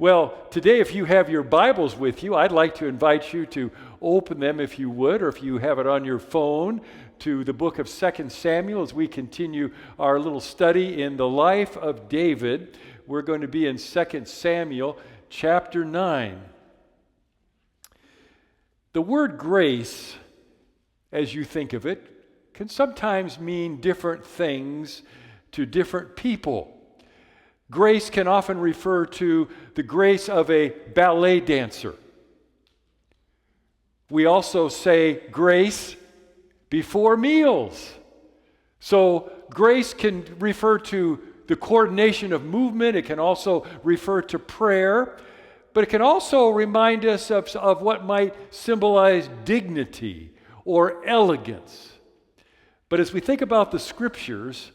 Well, today, if you have your Bibles with you, I'd like to invite you to open them, if you would, or if you have it on your phone, to the book of 2 Samuel as we continue our little study in the life of David. We're going to be in 2 Samuel chapter 9. The word grace, as you think of it, can sometimes mean different things to different people. Grace can often refer to the grace of a ballet dancer. We also say grace before meals. So grace can refer to the coordination of movement. It can also refer to prayer. But it can also remind us of what might symbolize dignity or elegance. But as we think about the Scriptures,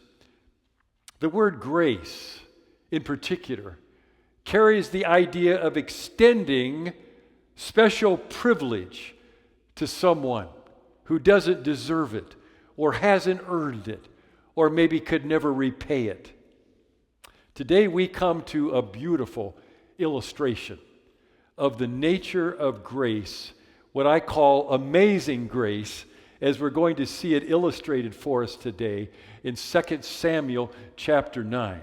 the word grace in particular carries the idea of extending special privilege to someone who doesn't deserve it or hasn't earned it or maybe could never repay it. Today we come to a beautiful illustration of the nature of grace, what I call amazing grace, as we're going to see it illustrated for us today in 2 Samuel chapter 9.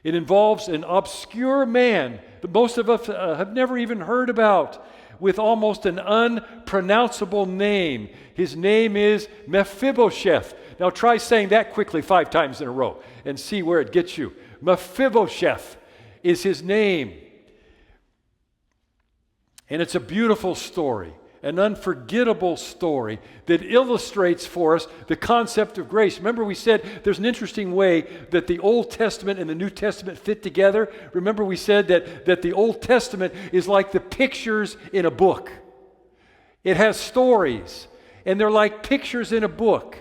It involves an obscure man that most of us have never even heard about, with almost an unpronounceable name. His name is Mephibosheth. Now try saying that quickly 5 times in a row and see where it gets you. Mephibosheth is his name. And it's a beautiful story, an unforgettable story that illustrates for us the concept of grace. Remember, we said there's an interesting way that the Old Testament and the New Testament fit together. Remember, we said that the Old Testament is like the pictures in a book. It has stories, and they're like pictures in a book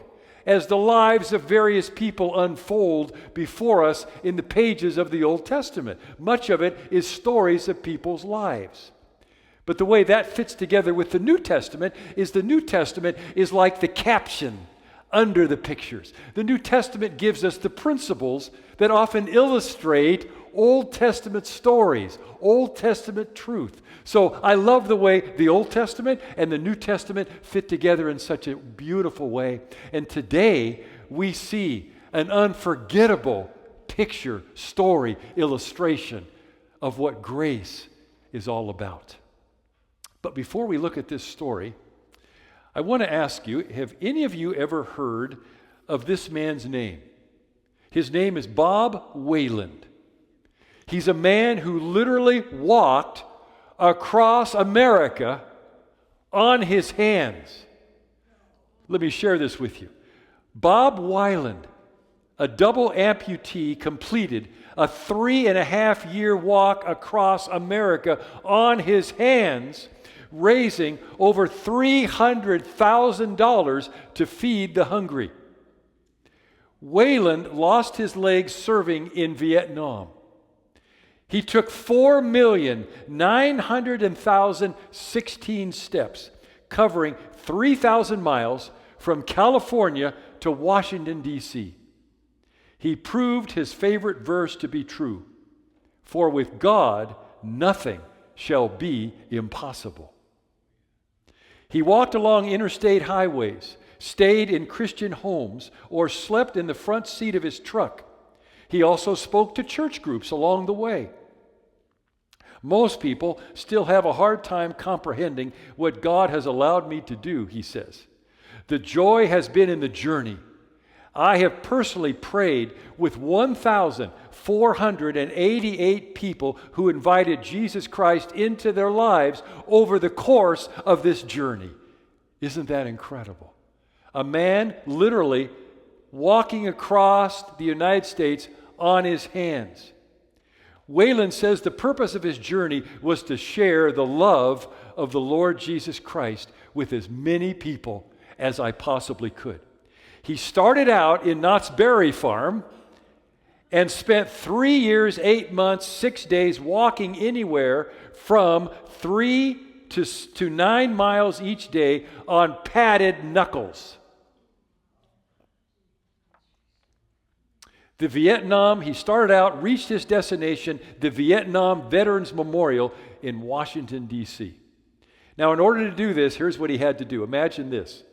as the lives of various people unfold before us in the pages of the Old Testament. Much of it is stories of people's lives. But the way that fits together with the New Testament is like the caption under the pictures. The New Testament gives us the principles that often illustrate Old Testament stories, Old Testament truth. So I love the way the Old Testament and the New Testament fit together in such a beautiful way. And today we see an unforgettable picture, story, illustration of what grace is all about. But before we look at this story, I want to ask you, have any of you ever heard of this man's name? His name is Bob Wayland. He's a man who literally walked across America on his hands. Let me share this with you. Bob Wayland, a double amputee, completed a 3.5-year walk across America on his hands, raising over $300,000 to feed the hungry. Wayland lost his legs serving in Vietnam. He took 4,900,016 steps, covering 3,000 miles from California to Washington, D.C. He proved his favorite verse to be true, for with God nothing shall be impossible. He walked along interstate highways, stayed in Christian homes, or slept in the front seat of his truck. He also spoke to church groups along the way. Most people still have a hard time comprehending what God has allowed me to do, he says. The joy has been in the journey. I have personally prayed with 1,488 people who invited Jesus Christ into their lives over the course of this journey. Isn't that incredible? A man literally walking across the United States on his hands. Wayland says the purpose of his journey was to share the love of the Lord Jesus Christ with as many people as I possibly could. He started out in Knott's Berry Farm and spent 3 years, 8 months, 6 days walking anywhere from 3 to 9 miles each day on padded knuckles. He started out, reached his destination, the Vietnam Veterans Memorial in Washington, D.C. Now, in order to do this, here's what he had to do. Imagine this.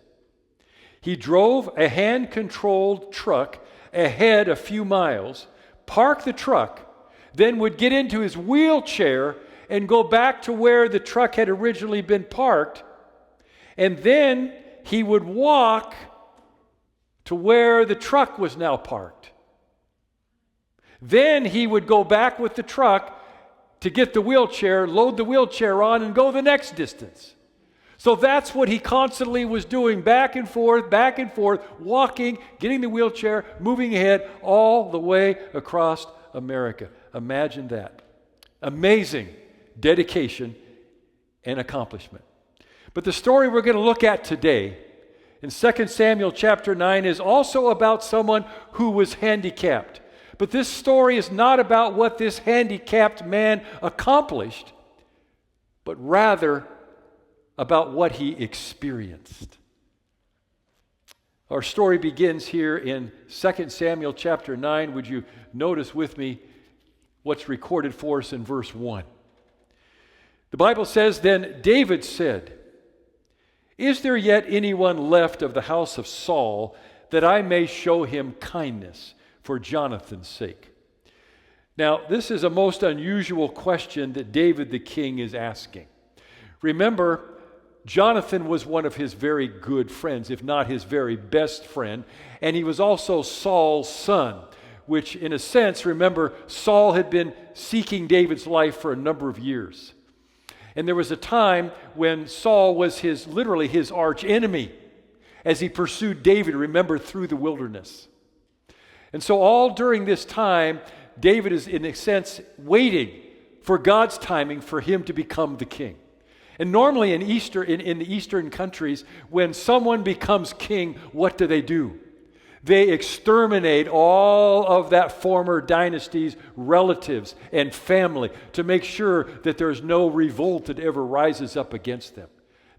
He drove a hand-controlled truck ahead a few miles, parked the truck, then would get into his wheelchair and go back to where the truck had originally been parked, and then he would walk to where the truck was now parked. Then he would go back with the truck to get the wheelchair, load the wheelchair on, and go the next distance. So that's what he constantly was doing, back and forth, walking, getting the wheelchair, moving ahead all the way across America. Imagine that. Amazing dedication and accomplishment. But the story we're going to look at today in 2 Samuel chapter 9 is also about someone who was handicapped. But this story is not about what this handicapped man accomplished, but rather about what he experienced. Our story begins here in 2 Samuel chapter 9. Would you notice with me what's recorded for us in verse 1? The Bible says, "Then David said, 'Is there yet anyone left of the house of Saul that I may show him kindness for Jonathan's sake?'" Now, this is a most unusual question that David the king is asking. Remember, Jonathan was one of his very good friends, if not his very best friend, and he was also Saul's son, which in a sense, remember, Saul had been seeking David's life for a number of years. And there was a time when Saul was literally his arch enemy as he pursued David, remember, through the wilderness. And so all during this time, David is in a sense waiting for God's timing for him to become the king. And normally in the Eastern countries, when someone becomes king, what do? They exterminate all of that former dynasty's relatives and family to make sure that there's no revolt that ever rises up against them.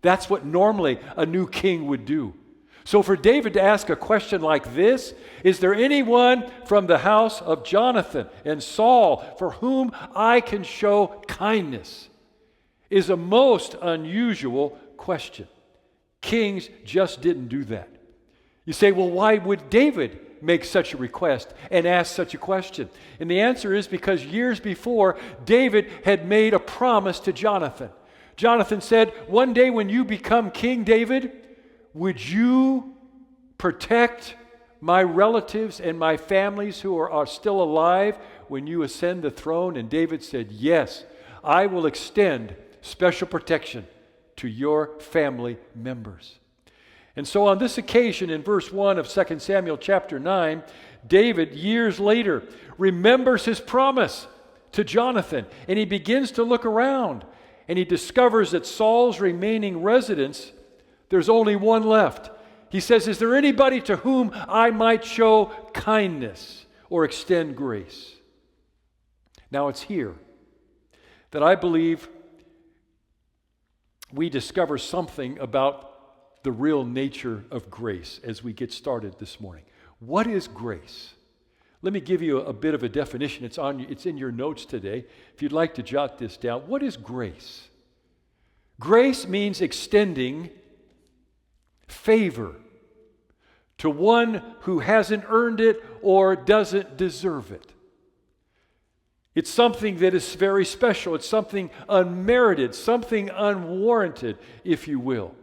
That's what normally a new king would do. So for David to ask a question like this, "Is there anyone from the house of Jonathan and Saul for whom I can show kindness?" is a most unusual question. Kings just didn't do that. You say, well, why would David make such a request and ask such a question? And the answer is because years before, David had made a promise to Jonathan. Jonathan said, "One day when you become King David, would you protect my relatives and my families who are still alive when you ascend the throne?" And David said, "Yes, I will extend special protection to your family members." And so on this occasion, in verse 1 of 2 Samuel chapter 9, David, years later, remembers his promise to Jonathan, and he begins to look around, and he discovers that Saul's remaining residence, there's only one left. He says, "Is there anybody to whom I might show kindness or extend grace?" Now it's here that I believe we discover something about the real nature of grace as we get started this morning. What is grace? Let me give you a bit of a definition. It's in your notes today. If you'd like to jot this down. What is grace? Grace means extending favor to one who hasn't earned it or doesn't deserve it. It's something that is very special. It's something unmerited, something unwarranted, if you will.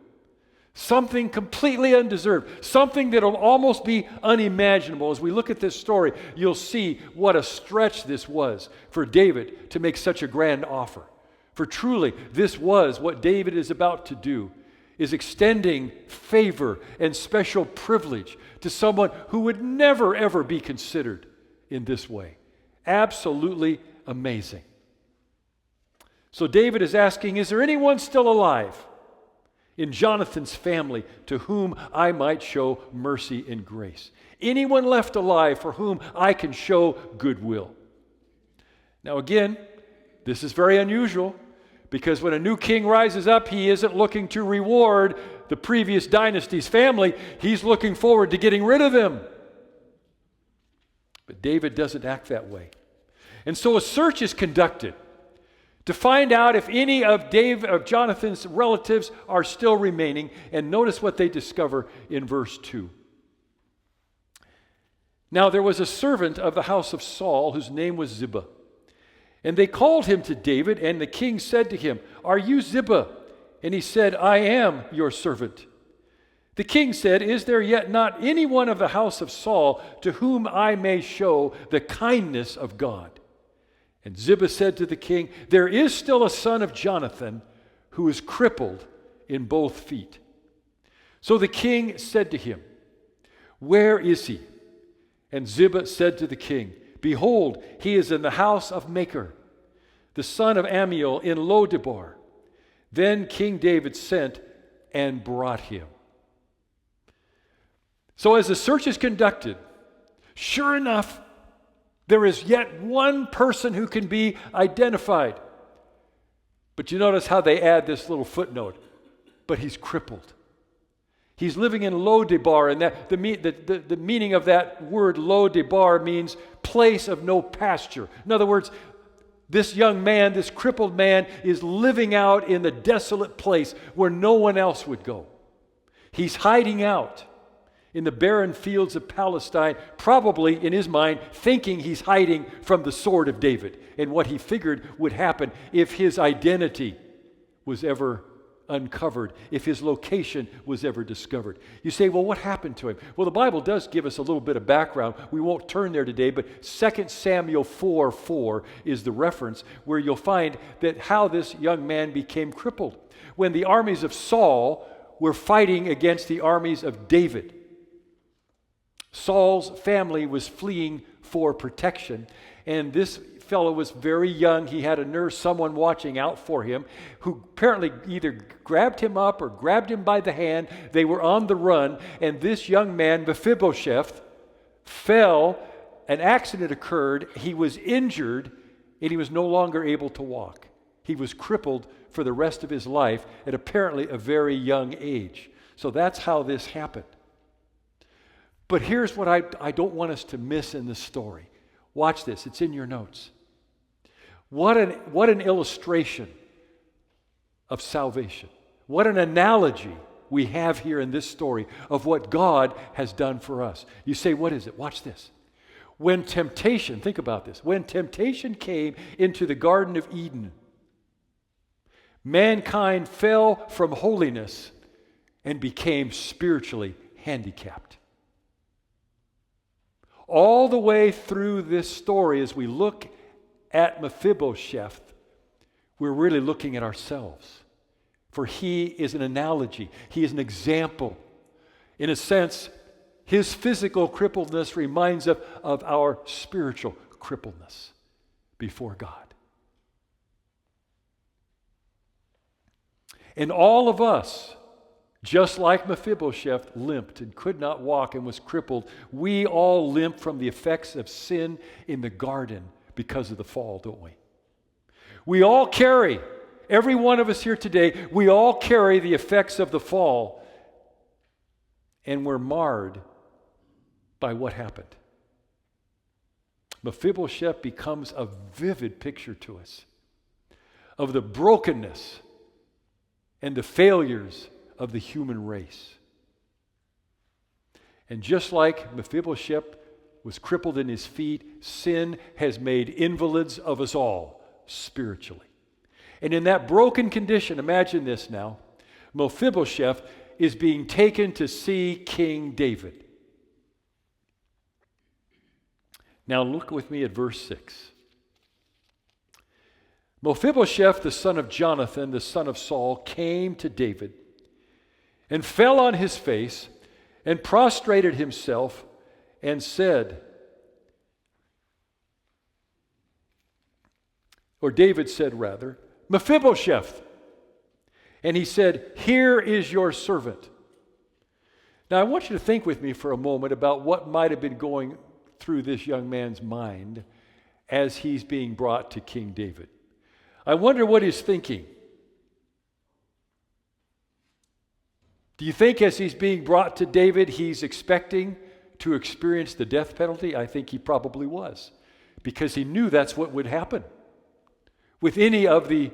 Something completely undeserved, something that will almost be unimaginable. As we look at this story, you'll see what a stretch this was for David to make such a grand offer. For truly, this was what David is about to do, is extending favor and special privilege to someone who would never, ever be considered in this way. Absolutely amazing. So David is asking, is there anyone still alive in Jonathan's family to whom I might show mercy and grace? Anyone left alive for whom I can show goodwill? Now again, this is very unusual because when a new king rises up, he isn't looking to reward the previous dynasty's family. He's looking forward to getting rid of them. But David doesn't act that way. And so a search is conducted to find out if any of Jonathan's relatives are still remaining. And notice what they discover in verse 2. Now there was a servant of the house of Saul whose name was Ziba. And they called him to David, and the king said to him, "Are you Ziba?" And he said, "I am your servant." The king said, "Is there yet not any one of the house of Saul to whom I may show the kindness of God?" And Ziba said to the king, "There is still a son of Jonathan who is crippled in both feet." So the king said to him, "Where is he?" And Ziba said to the king, "Behold, he is in the house of Machir, the son of Ammiel in Lodebar." Then King David sent and brought him. So as the search is conducted, sure enough, there is yet one person who can be identified. But you notice how they add this little footnote. But he's crippled. He's living in Lodebar, and the meaning of that word Lodebar means place of no pasture. In other words, this young man, this crippled man, is living out in the desolate place where no one else would go. He's hiding out in the barren fields of Palestine, probably in his mind thinking he's hiding from the sword of David and what he figured would happen if his identity was ever uncovered, if his location was ever discovered. You say, well, what happened to him? Well, the Bible does give us a little bit of background. We won't turn there today, but 2 Samuel 4:4 is the reference where you'll find that how this young man became crippled. When the armies of Saul were fighting against the armies of David, Saul's family was fleeing for protection, and this fellow was very young. He had a nurse, someone watching out for him, who apparently either grabbed him up or grabbed him by the hand. They were on the run, and this young man, Mephibosheth, fell. An accident occurred. He was injured, and he was no longer able to walk. He was crippled for the rest of his life at apparently a very young age. So that's how this happened. But here's what I don't want us to miss in this story. Watch this. It's in your notes. What an illustration of salvation. What an analogy we have here in this story of what God has done for us. You say, what is it? Watch this. When temptation, think about this. When temptation came into the Garden of Eden, mankind fell from holiness and became spiritually handicapped. All the way through this story, as we look at Mephibosheth, we're really looking at ourselves. For he is an analogy. He is an example. In a sense, his physical crippledness reminds us of our spiritual crippledness before God. And all of us, just like Mephibosheth limped and could not walk and was crippled, we all limp from the effects of sin in the garden because of the fall, don't we? We all carry, every one of us here today, we all carry the effects of the fall, and we're marred by what happened. Mephibosheth becomes a vivid picture to us of the brokenness and the failures of the human race. And just like Mephibosheth was crippled in his feet, sin has made invalids of us all spiritually. And in that broken condition, imagine this now, Mephibosheth is being taken to see King David. Now look with me at verse 6. Mephibosheth, the son of Jonathan, the son of Saul, came to David and fell on his face and prostrated himself and said, or David said rather, Mephibosheth. And he said, "Here is your servant." Now I want you to think with me for a moment about what might have been going through this young man's mind as he's being brought to King David. I wonder what he's thinking. Do you think as he's being brought to David, he's expecting to experience the death penalty? I think he probably was, because he knew that's what would happen with any of the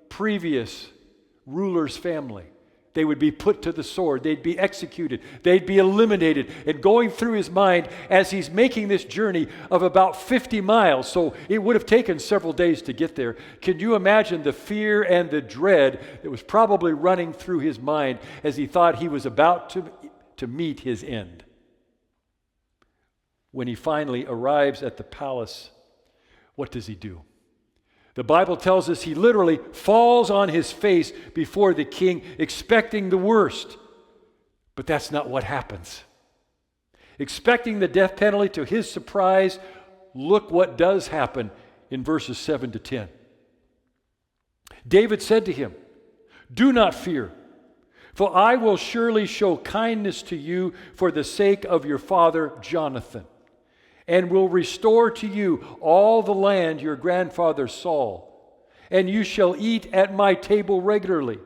previous ruler's family. They would be put to the sword. They'd be executed. They'd be eliminated. And going through his mind as he's making this journey of about 50 miles, so it would have taken several days to get there. Can you imagine the fear and the dread that was probably running through his mind as he thought he was about to meet his end? When he finally arrives at the palace, what does he do? The Bible tells us he literally falls on his face before the king, expecting the worst. But that's not what happens. Expecting the death penalty, to his surprise, look what does happen in verses 7 to 10. David said to him, "Do not fear, for I will surely show kindness to you for the sake of your father Jonathan, and will restore to you all the land your grandfather Saul, and you shall eat at my table regularly."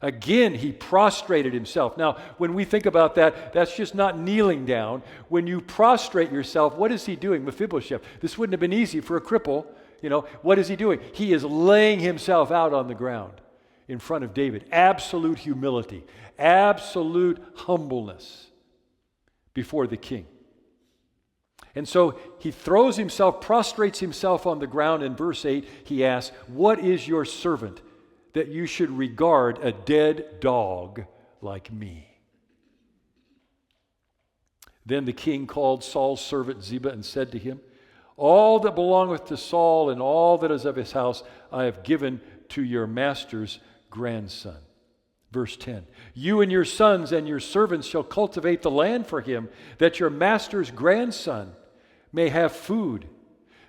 Again, he prostrated himself. Now, when we think about that, that's just not kneeling down. When you prostrate yourself, what is he doing? Mephibosheth. This wouldn't have been easy for a cripple. What is he doing? He is laying himself out on the ground in front of David. Absolute humility, absolute humbleness before the king. And so he throws himself, prostrates himself on the ground. In verse 8, he asks, "What is your servant that you should regard a dead dog like me?" Then the king called Saul's servant Ziba and said to him, "All that belongeth to Saul and all that is of his house I have given to your master's grandson." Verse 10, "You and your sons and your servants shall cultivate the land for him, that your master's grandson may have food.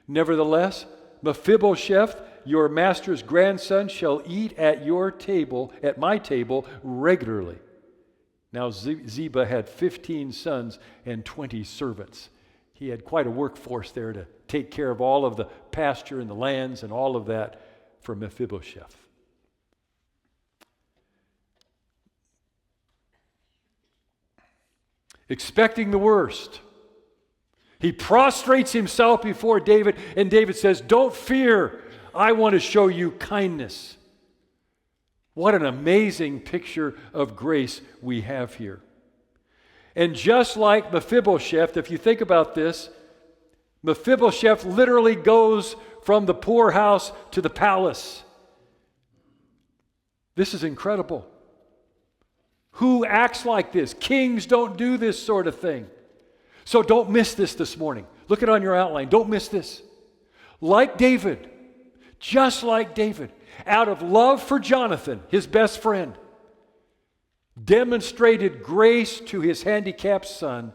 Nevertheless, Mephibosheth, your master's grandson, shall eat at your table, at my table, regularly." Now Ziba had 15 sons and 20 servants. He had quite a workforce there to take care of all of the pasture and the lands and all of that for Mephibosheth. Expecting the worst, he prostrates himself before David, and David says, "Don't fear, I want to show you kindness." What an amazing picture of grace we have here. And just like Mephibosheth, if you think about this, Mephibosheth literally goes from the poorhouse to the palace. This is incredible. Who acts like this? Kings don't do this sort of thing. So don't miss this morning. Look it on your outline. Don't miss this. Like David, just like David, out of love for Jonathan, his best friend, demonstrated grace to his handicapped son.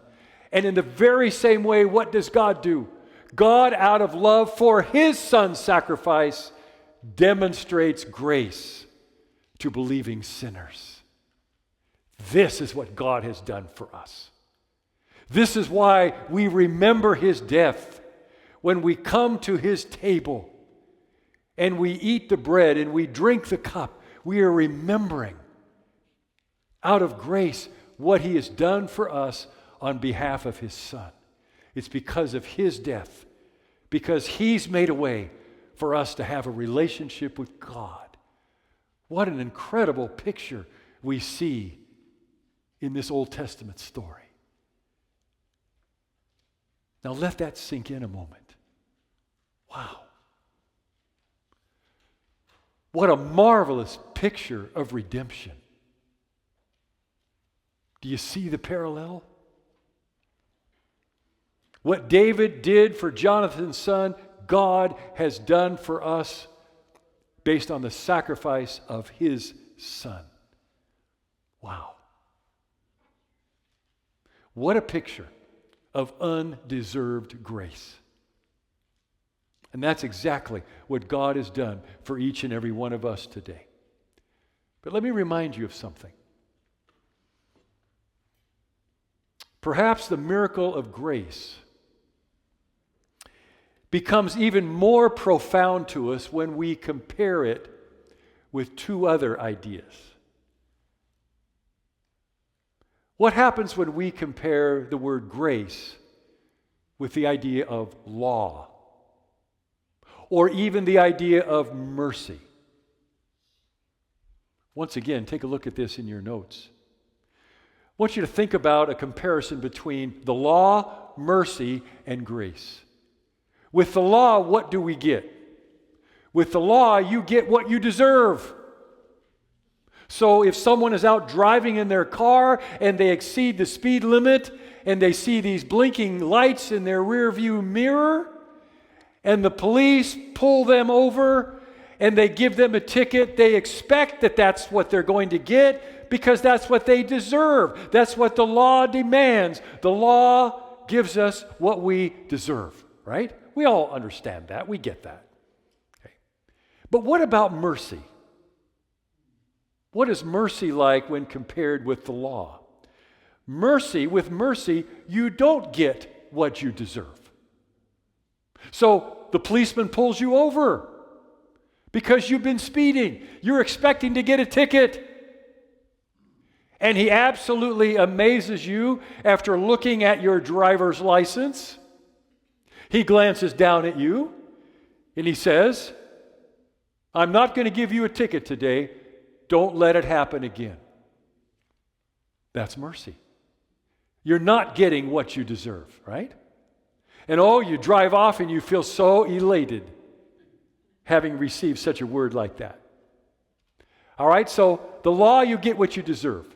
And in the very same way, what does God do? God, out of love for his son's sacrifice, demonstrates grace to believing sinners. This is what God has done for us. This is why we remember his death when we come to his table and we eat the bread and we drink the cup. We are remembering out of grace what he has done for us on behalf of his son. It's because of his death, because he's made a way for us to have a relationship with God. What an incredible picture we see in this Old Testament story. Now let that sink in a moment. Wow. What a marvelous picture of redemption. Do you see the parallel? What David did for Jonathan's son, God has done for us based on the sacrifice of his son. Wow. What a picture of undeserved grace. And that's exactly what God has done for each and every one of us today. But let me remind you of something. Perhaps the miracle of grace becomes even more profound to us when we compare it with two other ideas. What happens when we compare the word grace with the idea of law, or even the idea of mercy? Once again, take a look at this in your notes. I want you to think about a comparison between the law, mercy, and grace. With the law, what do we get? With the law, you get what you deserve. So if someone is out driving in their car and they exceed the speed limit and they see these blinking lights in their rear view mirror and the police pull them over and they give them a ticket, they expect that that's what they're going to get because that's what they deserve. That's what the law demands. The law gives us what we deserve, right? We all understand that. We get that. Okay. But what about mercy? What is mercy like when compared with the law? With mercy, you don't get what you deserve. So the policeman pulls you over because you've been speeding. You're expecting to get a ticket. And he absolutely amazes you after looking at your driver's license. He glances down at you and he says, "I'm not going to give you a ticket today. Don't let it happen again." That's mercy. You're not getting what you deserve, right? And you drive off and you feel so elated having received such a word like that. All right, so the law, you get what you deserve.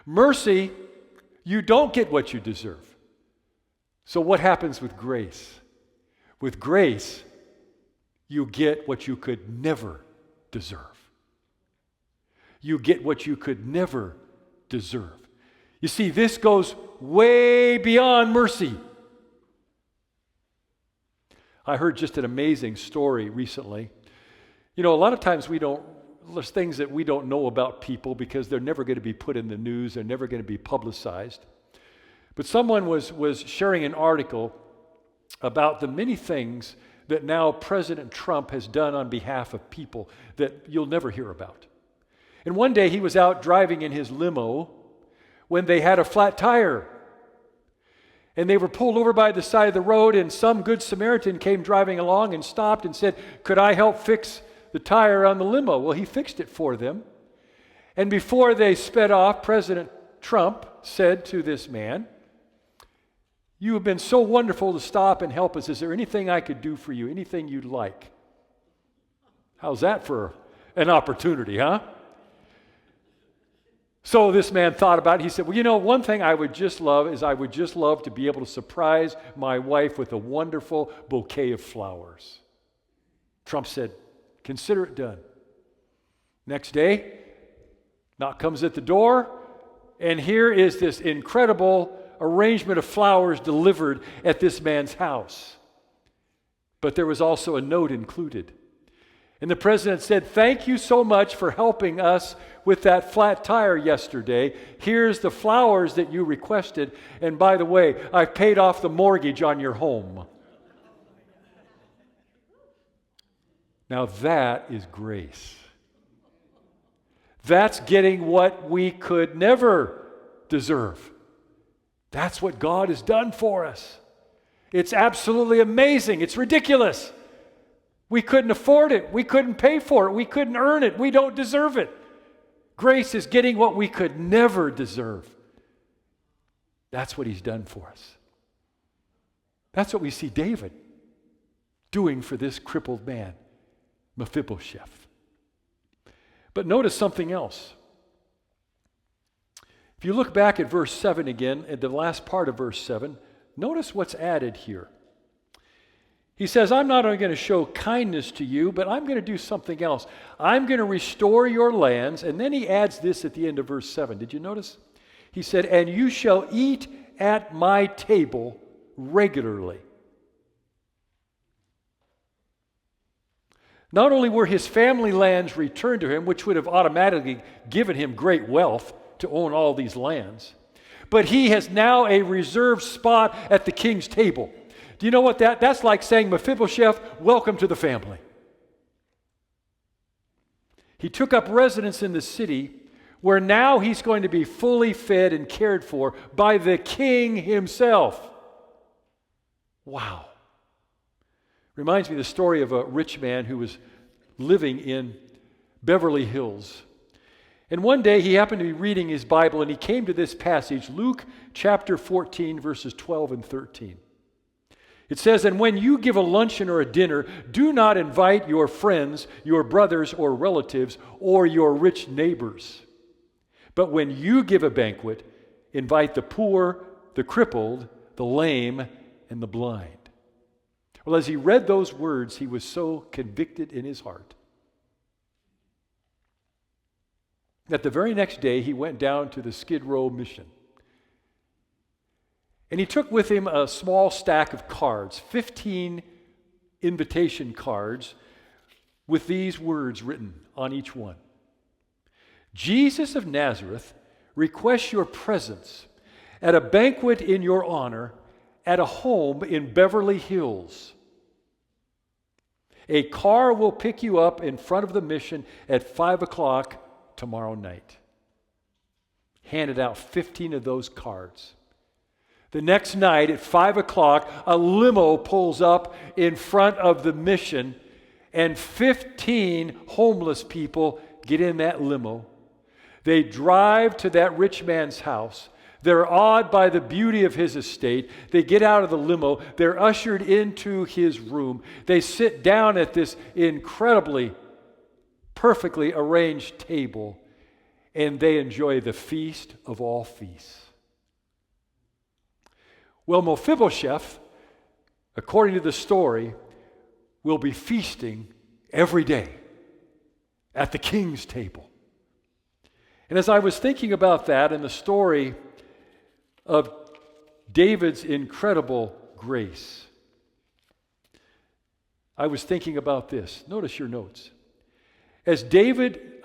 Mercy, you don't get what you deserve. So what happens with grace? With grace, you get what you could never deserve. You get what you could never deserve. You see, this goes way beyond mercy. I heard just an amazing story recently. A lot of times there's things that we don't know about people because they're never going to be put in the news, they're never going to be publicized. But someone was sharing an article about the many things that now President Trump has done on behalf of people that you'll never hear about. And one day he was out driving in his limo when they had a flat tire. And they were pulled over by the side of the road, and some good Samaritan came driving along and stopped and said, "Could I help fix the tire on the limo?" Well, he fixed it for them. And before they sped off, President Trump said to this man, "You have been so wonderful to stop and help us. Is there anything I could do for you? Anything you'd like?" How's that for an opportunity, huh? So this man thought about it. He said, "Well, one thing I would just love to be able to surprise my wife with a wonderful bouquet of flowers." Trump said, "Consider it done." Next day, knock comes at the door, and here is this incredible arrangement of flowers delivered at this man's house. But there was also a note included. And the president said, "Thank you so much for helping us with that flat tire yesterday. Here's the flowers that you requested. And by the way, I've paid off the mortgage on your home." Now that is grace. That's getting what we could never deserve. That's what God has done for us. It's absolutely amazing. It's ridiculous. We couldn't afford it. We couldn't pay for it. We couldn't earn it. We don't deserve it. Grace is getting what we could never deserve. That's what He's done for us. That's what we see David doing for this crippled man, Mephibosheth. But notice something else. If you look back at verse 7 again, at the last part of verse 7, notice what's added here. He says, "I'm not only going to show kindness to you, but I'm going to do something else. I'm going to restore your lands." And then he adds this at the end of verse 7. Did you notice? He said, "And you shall eat at my table regularly." Not only were his family lands returned to him, which would have automatically given him great wealth to own all these lands, but he has now a reserved spot at the king's table. Do you know what that's like saying, "Mephibosheth, welcome to the family." He took up residence in the city where now he's going to be fully fed and cared for by the king himself. Wow. Reminds me of the story of a rich man who was living in Beverly Hills. And one day he happened to be reading his Bible and he came to this passage, Luke chapter 14, verses 12 and 13. It says, "And when you give a luncheon or a dinner, do not invite your friends, your brothers or relatives, or your rich neighbors. But when you give a banquet, invite the poor, the crippled, the lame, and the blind." Well, as he read those words, he was so convicted in his heart that the very next day he went down to the Skid Row mission. And he took with him a small stack of cards, 15 invitation cards with these words written on each one. "Jesus of Nazareth requests your presence at a banquet in your honor at a home in Beverly Hills. A car will pick you up in front of the mission at 5 o'clock tomorrow night." Handed out 15 of those cards. The next night at 5 o'clock, a limo pulls up in front of the mission, and 15 homeless people get in that limo. They drive to that rich man's house. They're awed by the beauty of his estate. They get out of the limo. They're ushered into his room. They sit down at this incredibly, perfectly arranged table, and they enjoy the feast of all feasts. Well, Mephibosheth, according to the story, will be feasting every day at the king's table. And as I was thinking about that and the story of David's incredible grace, I was thinking about this. Notice your notes. As David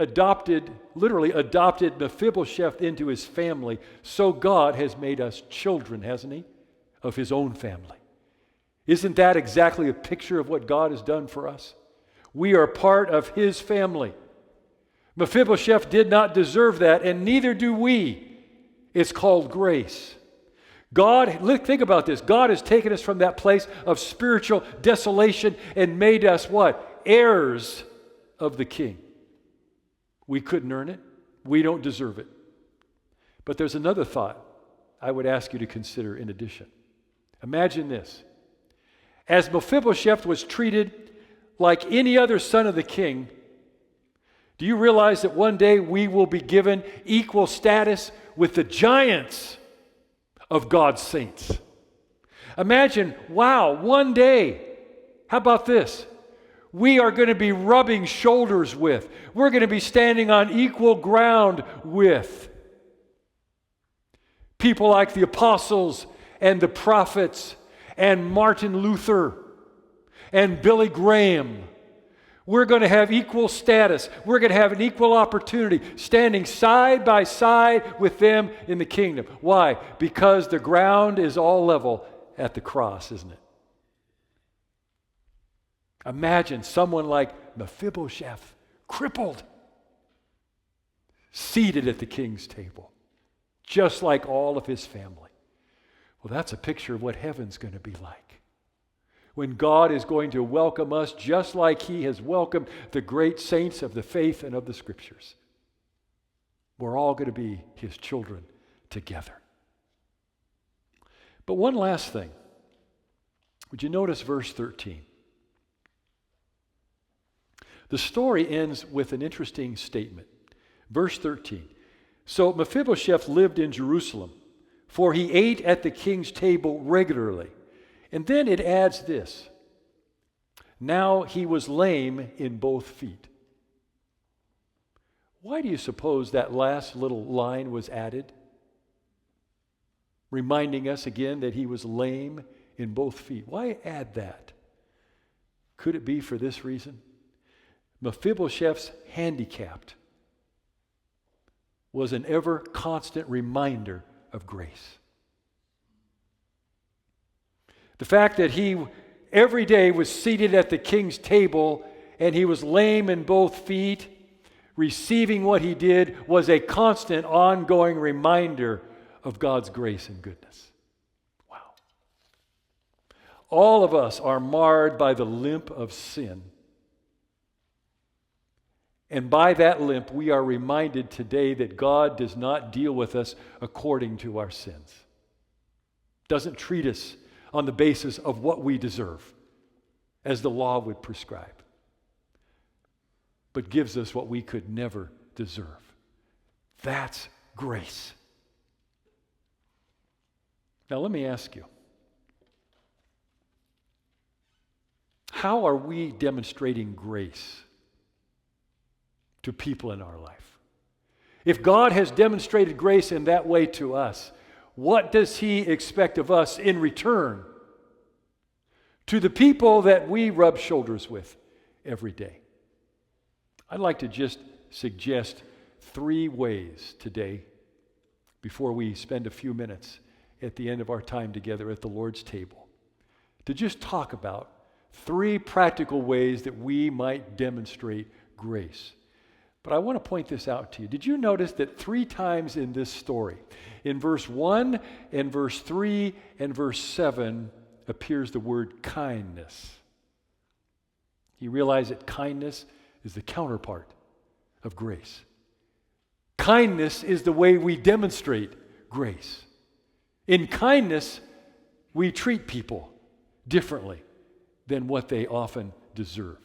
literally adopted Mephibosheth into his family, so God has made us children, hasn't he, of his own family. Isn't that exactly a picture of what God has done for us? We are part of his family. Mephibosheth did not deserve that, and neither do we. It's called grace. Think about this. God has taken us from that place of spiritual desolation and made us what? Heirs of the King. We couldn't earn it. We don't deserve it. But there's another thought I would ask you to consider in addition. Imagine this. As Mephibosheth was treated like any other son of the king, do you realize that one day we will be given equal status with the giants of God's saints? Imagine, wow, one day, how about this? We are going to be rubbing shoulders with. We're going to be standing on equal ground with people like the apostles and the prophets and Martin Luther and Billy Graham. We're going to have equal status. We're going to have an equal opportunity, standing side by side with them in the kingdom. Why? Because the ground is all level at the cross, isn't it? Imagine someone like Mephibosheth, crippled, seated at the king's table, just like all of his family. Well, that's a picture of what heaven's going to be like. When God is going to welcome us just like he has welcomed the great saints of the faith and of the scriptures. We're all going to be his children together. But one last thing. Would you notice verse 13? The story ends with an interesting statement. Verse 13. So Mephibosheth lived in Jerusalem, for he ate at the king's table regularly. And then it adds this. Now he was lame in both feet. Why do you suppose that last little line was added? Reminding us again that he was lame in both feet. Why add that? Could it be for this reason? Mephibosheth's handicap was an ever constant reminder of grace. The fact that he every day was seated at the king's table and he was lame in both feet receiving what he did was a constant, ongoing reminder of God's grace and goodness. Wow. All of us are marred by the limp of sin. And by that limp, we are reminded today that God does not deal with us according to our sins. Doesn't treat us on the basis of what we deserve, as the law would prescribe, but gives us what we could never deserve. That's grace. Now let me ask you, how are we demonstrating grace to people in our life? If God has demonstrated grace in that way to us, what does he expect of us in return to the people that we rub shoulders with every day? I'd like to just suggest 3 ways today, before we spend a few minutes at the end of our time together at the Lord's table, to just talk about 3 practical ways that we might demonstrate grace. But I want to point this out to you. Did you notice that 3 times in this story, in verse 1, in verse 3, and verse 7, appears the word kindness? You realize that kindness is the counterpart of grace. Kindness is the way we demonstrate grace. In kindness, we treat people differently than what they often deserve.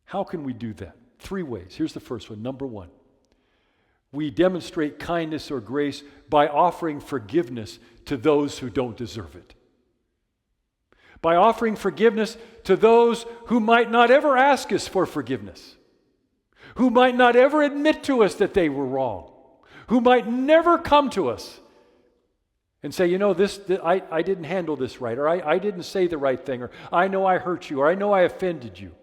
How can we do that? 3 ways. Here's the first one. Number 1, we demonstrate kindness or grace by offering forgiveness to those who don't deserve it. By offering forgiveness to those who might not ever ask us for forgiveness, who might not ever admit to us that they were wrong, who might never come to us and say, I didn't handle this right, or I didn't say the right thing, or I know I hurt you, or I know I offended you.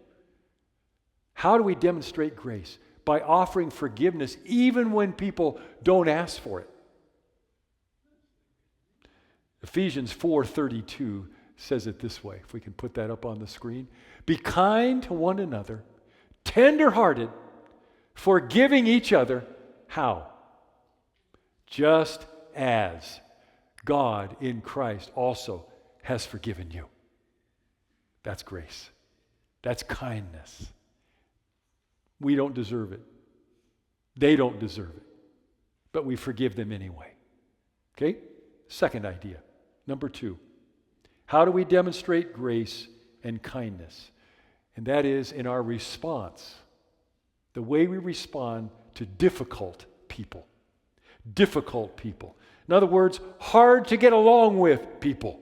How do we demonstrate grace? By offering forgiveness even when people don't ask for it. Ephesians 4:32 says it this way, if we can put that up on the screen. Be kind to one another, tender-hearted, forgiving each other. How? Just as God in Christ also has forgiven you. That's grace. That's kindness. We don't deserve it. They don't deserve it. But we forgive them anyway. Okay? Second idea. Number 2. How do we demonstrate grace and kindness? And that is in our response. The way we respond to difficult people. Difficult people. In other words, hard to get along with people.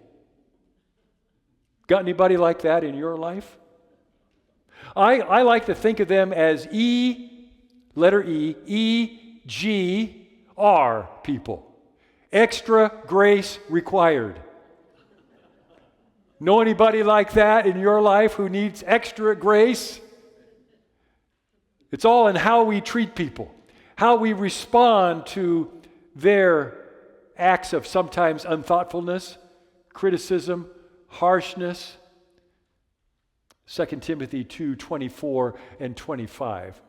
Got anybody like that in your life? I like to think of them as letter E, G, R people. Extra grace required. Know anybody like that in your life who needs extra grace? It's all in how we treat people, how we respond to their acts of sometimes unthoughtfulness, criticism, harshness. 2 Timothy 2:24 and 25.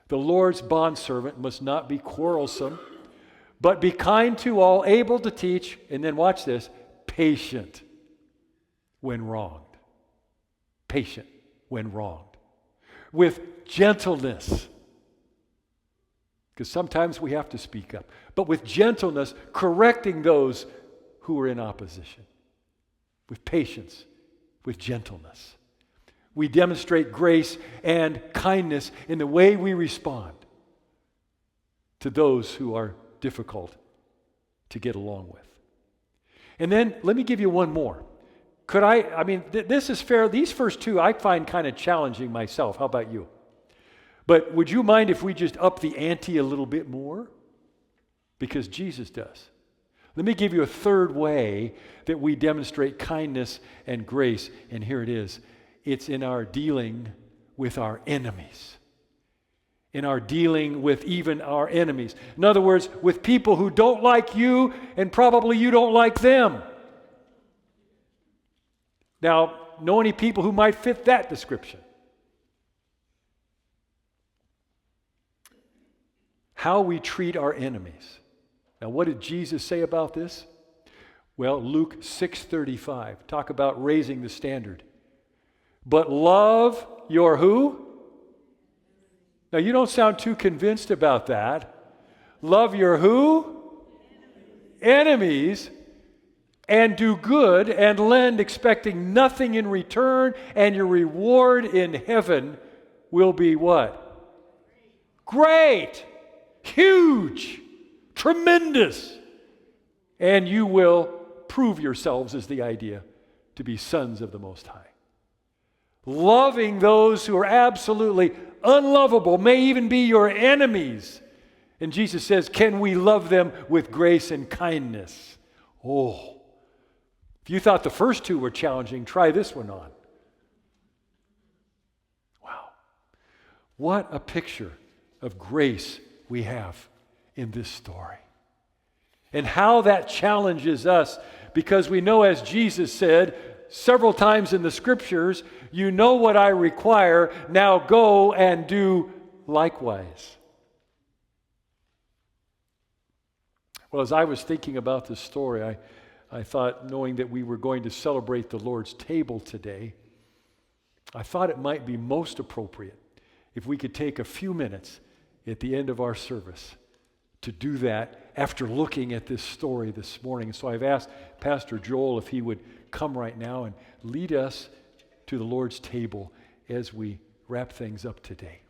The Lord's bondservant must not be quarrelsome, but be kind to all, able to teach, and then watch this, patient when wronged. Patient when wronged. With gentleness. Because sometimes we have to speak up. But with gentleness, correcting those who are in opposition. With patience, with gentleness. We demonstrate grace and kindness in the way we respond to those who are difficult to get along with. And then let me give you one more. This is fair. These first 2 I find kind of challenging myself. How about you? But would you mind if we just up the ante a little bit more? Because Jesus does. Let me give you a 3rd way that we demonstrate kindness and grace, and here it is. It's in our dealing with our enemies. In our dealing with even our enemies. In other words, with people who don't like you and probably you don't like them. Now, know any people who might fit that description? how we treat our enemies. Now, what did Jesus say about this? Well, Luke 6:35, talk about raising the standard. But love your who? Now, you don't sound too convinced about that. Love your who? Enemies. And do good and lend, expecting nothing in return, and your reward in heaven will be what? Great, huge, tremendous. And you will prove yourselves, is the idea, to be sons of the Most High. Loving those who are absolutely unlovable, may even be your enemies. And Jesus says, can we love them with grace and kindness? Oh, if you thought the first two were challenging, try this one on. Wow. What a picture of grace we have in this story. And how that challenges us, because we know, as Jesus said several times in the scriptures, you know what I require, now go and do likewise. Well, as I was thinking about this story, I thought, knowing that we were going to celebrate the Lord's table today, I thought it might be most appropriate if we could take a few minutes at the end of our service to do that after looking at this story this morning. And so I've asked Pastor Joel if he would come right now and lead us to the Lord's table as we wrap things up today.